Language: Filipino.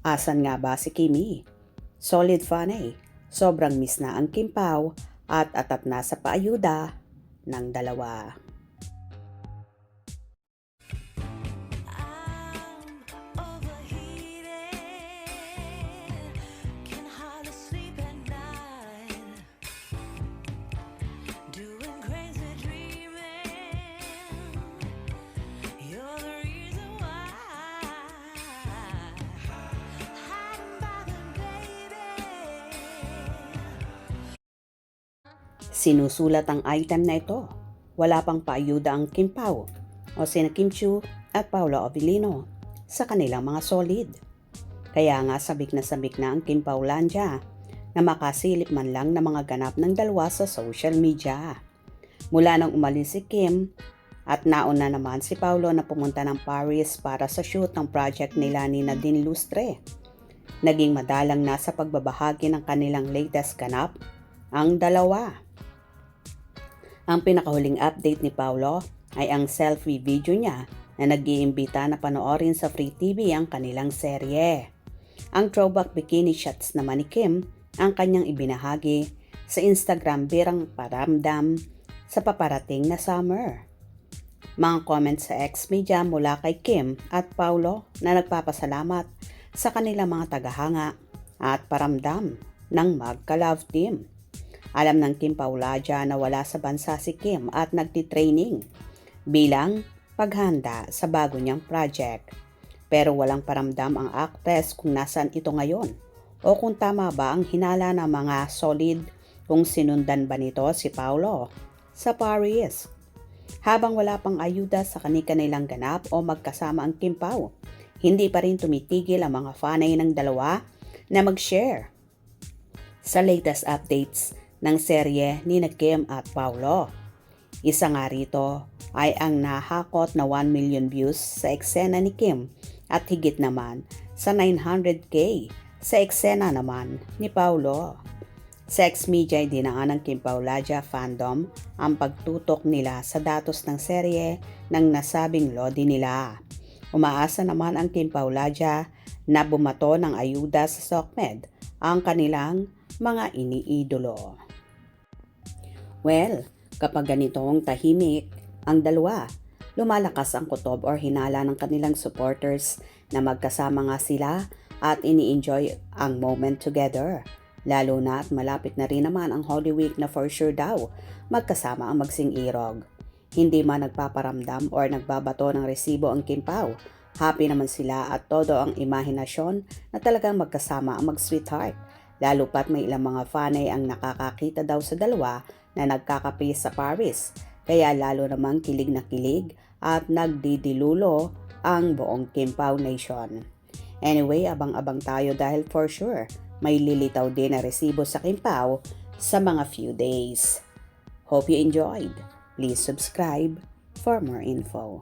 Asan nga ba si Kimi? Solid funny. Sobrang miss na ang Kim Pao at atat na sa paayuda ng dalawa. Sinusulat ang item na ito. Wala pang paayuda ang Kim Pao o sina Kim Chiu at Paolo Avellino sa kanilang mga solid. Kaya nga sabik na ang Kim Paulandia na makasilip man lang ng mga ganap ng dalawa sa social media. Mula nang umalis si Kim at nauna naman si Paolo na pumunta ng Paris para sa shoot ng project nila ni Nadine Lustre. Naging madalang na sa pagbabahagi ng kanilang latest ganap ang dalawa. Ang pinakahuling update ni Paolo ay ang selfie video niya na nag-iimbita na panoorin sa Free TV ang kanilang serye. Ang throwback bikini shots naman ni Kim ang kanyang ibinahagi sa Instagram birang paramdam sa paparating na summer. Mga comments sa X-Media mula kay Kim at Paolo na nagpapasalamat sa kanilang mga tagahanga at paramdam ng magka-love team. Alam ng Kim Paulandia na wala sa bansa si Kim at nagtitraining bilang paghanda sa bago niyang project. Pero walang paramdam ang actress kung nasaan ito ngayon o kung tama ba ang hinala ng mga solid kung sinundan ba nito si Paolo sa Paris. Habang wala pang ayuda sa kani-kanilang ganap o magkasama ang Kim Pao, hindi pa rin tumitigil ang mga fanay ng dalawa na mag-share sa latest updates ng serye ni Kim at Paolo. Isa nga rito ay ang nahakot na 1 million views sa eksena ni Kim at higit naman sa 900k sa eksena naman ni Paolo. Sa X-Media ay dinaan ng Kim Paulandia fandom ang pagtutok nila sa datos ng serye ng nasabing lodi nila. Umaasa naman ang Kim Paulandia na bumato ng ayuda sa SOCMED ang kanilang mga iniidolo. Well, kapag ganitong tahimik ang dalawa, lumalakas ang kutob or hinala ng kanilang supporters na magkasama nga sila at ini-enjoy ang moment together. Lalo na at malapit na rin naman ang Holy Week na for sure daw magkasama ang magsing-irog. Hindi man nagpaparamdam or nagbabato ng resibo ang Kim Pao, happy naman sila at todo ang imahinasyon na talagang magkasama ang mag-sweetheart. Lalo pat may ilang mga fanay ang nakakakita daw sa dalawa na nagkakape sa Paris, kaya lalo namang kilig na kilig at nagdidilulo ang buong Kim Pao Nation. Anyway, abang-abang tayo dahil for sure may lilitaw din na resibo sa Kim Pao sa mga few days. Hope you enjoyed. Please subscribe for more info.